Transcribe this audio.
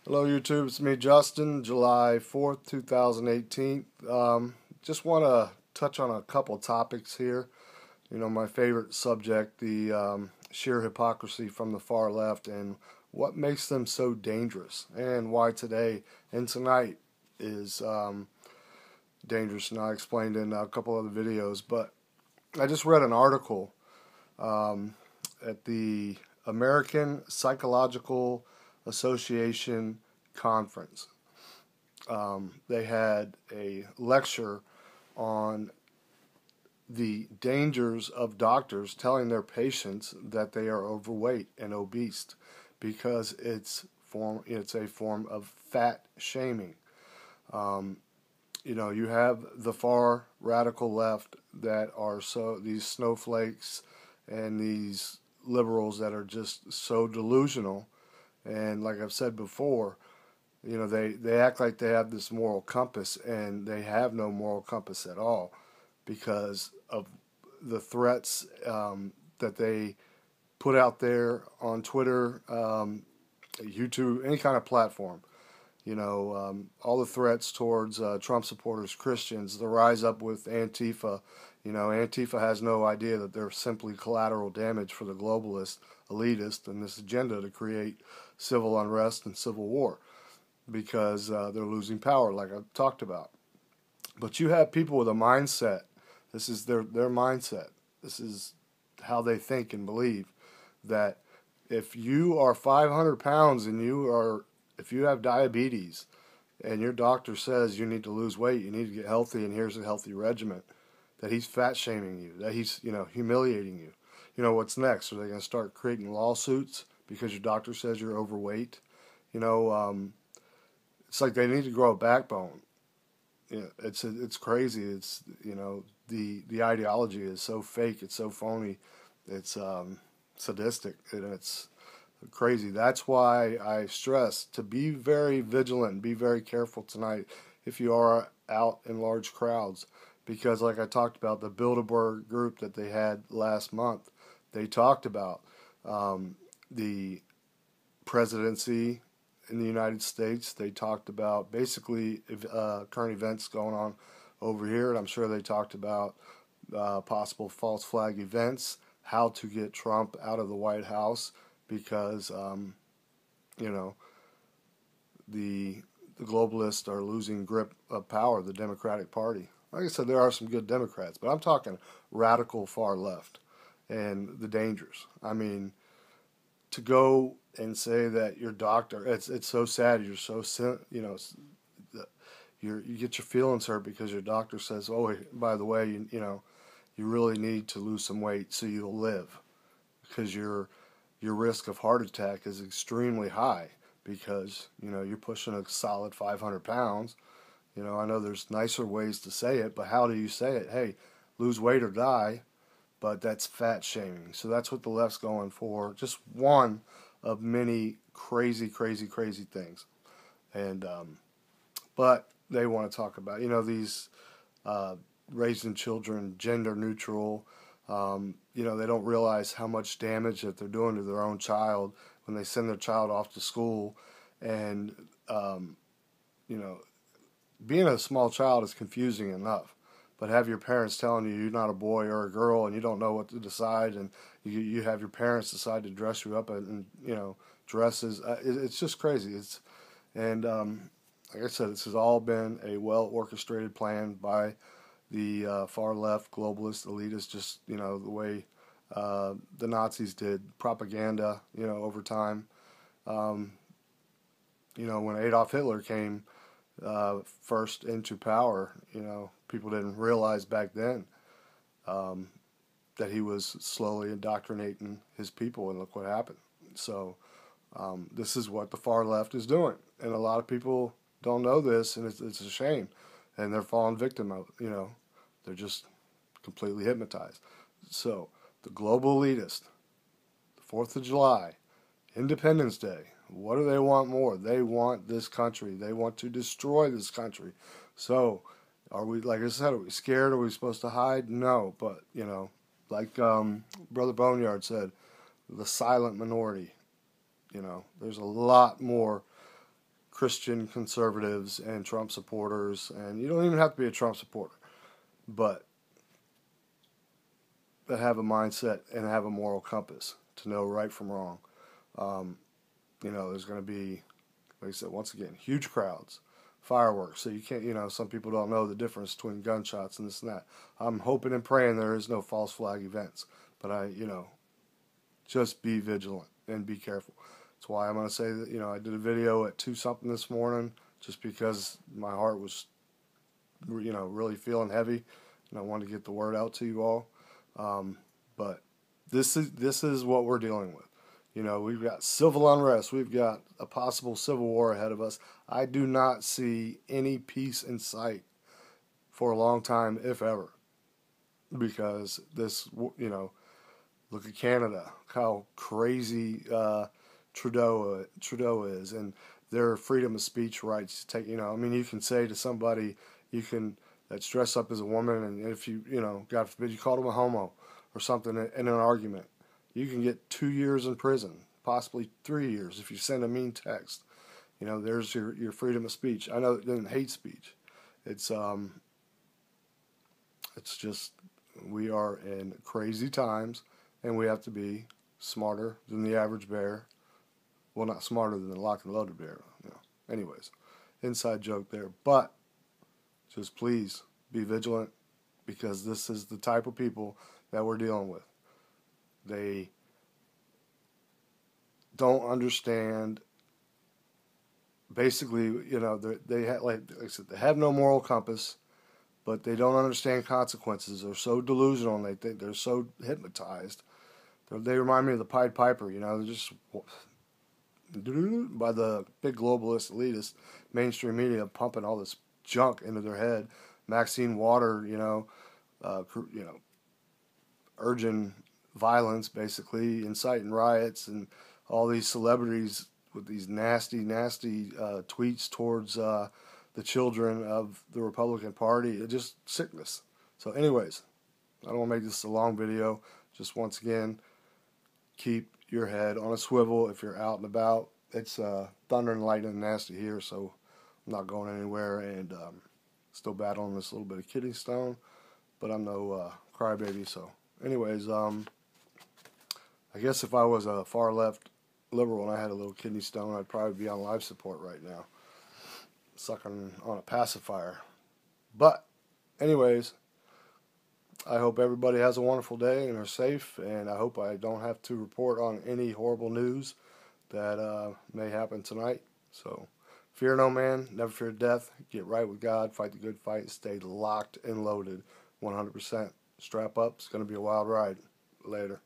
Hello YouTube, it's me Justin, July 4th, 2018. Just want to touch on a couple topics here. My favorite subject, the sheer hypocrisy from the far left and what makes them so dangerous and why today and tonight is dangerous. And I explained in a couple other videos, but I just read an article at the American Psychological Association conference. They had a lecture on the dangers of doctors telling their patients that they are overweight and obese because it's a form of fat shaming. You have the far radical left that are these snowflakes and these liberals that are just so delusional. And like I've said before, they act like they have this moral compass, and they have no moral compass at all because of the threats that they put out there on Twitter, YouTube, any kind of platform. All the threats towards Trump supporters, Christians, the rise up with Antifa. Antifa has no idea that they're simply collateral damage for the globalist, elitist, and this agenda to create civil unrest and civil war because they're losing power, like I've talked about. But you have people with a mindset. This is their mindset. This is how they think and believe that if you are 500 pounds and if you have diabetes and your doctor says you need to lose weight, you need to get healthy, and here's a healthy regimen, that he's fat shaming you, that he's humiliating you. What's next? Are they going to start creating lawsuits because your doctor says you're overweight? It's like they need to grow a backbone. It's crazy. It's the ideology is so fake. It's so phony. It's sadistic, and it's crazy. That's why I stress to be very vigilant and be very careful tonight if you are out in large crowds, because like I talked about, the Bilderberg group that they had last month, they talked about the presidency in the United States. They talked about basically current events going on over here, and I'm sure they talked about possible false flag events, how to get Trump out of the White House, because the globalists are losing grip of power, the Democratic Party. Like I said, there are some good Democrats, but I'm talking radical far left and the dangers. I mean, to go and say that your doctor, it's so sad. You're so you get your feelings hurt because your doctor says, oh, by the way, you really need to lose some weight so you'll live, because your risk of heart attack is extremely high because you're pushing a solid 500 pounds. I know there's nicer ways to say it, but how do you say it? Hey, lose weight or die. But that's fat shaming. So that's what the left's going for. Just one of many crazy, crazy, crazy things. And but they want to talk about these raising children gender neutral. They don't realize how much damage that they're doing to their own child when they send their child off to school. And being a small child is confusing enough. But have your parents telling you you're not a boy or a girl and you don't know what to decide, and you have your parents decide to dress you up in dresses. It's just crazy. Like I said, this has all been a well orchestrated plan by the far left globalist elitists. Just the way the Nazis did propaganda. Over time. When Adolf Hitler came first into power, people didn't realize back then that he was slowly indoctrinating his people, and look what happened. So this is what the far left is doing, and a lot of people don't know this, and it's a shame, and they're falling victim of it. They're just completely hypnotized. So the global elitist, the 4th of July, Independence Day, what do they want more? They want this country. They want to destroy this country. So are we, like I said, are we scared? Are we supposed to hide? No, but, like Brother Boneyard said, the silent minority. There's a lot more Christian conservatives and Trump supporters, and you don't even have to be a Trump supporter, but that have a mindset and have a moral compass to know right from wrong. There's going to be, like I said, once again, huge crowds, fireworks. So you can't, some people don't know the difference between gunshots and this and that. I'm hoping and praying there is no false flag events, but just be vigilant and be careful. That's why I'm going to say that, I did a video at 2 something this morning just because my heart was, really feeling heavy, and I wanted to get the word out to you all. But this is what we're dealing with. We've got civil unrest. We've got a possible civil war ahead of us. I do not see any peace in sight for a long time, if ever, because this, look at Canada, how crazy Trudeau is, and their freedom of speech rights. You can say to somebody, that's dressed up as a woman, and if you, God forbid, you called him a homo or something in an argument, you can get 2 years in prison, possibly 3 years if you send a mean text. There's your freedom of speech. I know it isn't hate speech. It's just, we are in crazy times, and we have to be smarter than the average bear. Well, not smarter than the lock and loaded bear. Anyways, inside joke there. But just please be vigilant, because this is the type of people that we're dealing with. They don't understand. Basically, they have, like I said, they have no moral compass, but they don't understand consequences. They're so delusional, and they think they're so hypnotized. They remind me of the Pied Piper. They're just by the big globalist, elitist, mainstream media pumping all this junk into their head. Maxine Water, urging violence, basically inciting riots, and all these celebrities with these nasty tweets towards the children of the Republican Party. It's just sickness. So anyways, I don't want to make this a long video. Just once again, keep your head on a swivel if you're out and about. It's thunder and lightning and nasty here, so I'm not going anywhere, and still battling this little bit of kidney stone, but I'm no crybaby. So anyways, I guess if I was a far left liberal and I had a little kidney stone, I'd probably be on life support right now, sucking on a pacifier. But anyways, I hope everybody has a wonderful day and are safe, and I hope I don't have to report on any horrible news that may happen tonight. So fear no man, never fear death. Get right with God, fight the good fight, stay locked and loaded 100%. Strap up, it's going to be a wild ride. Later.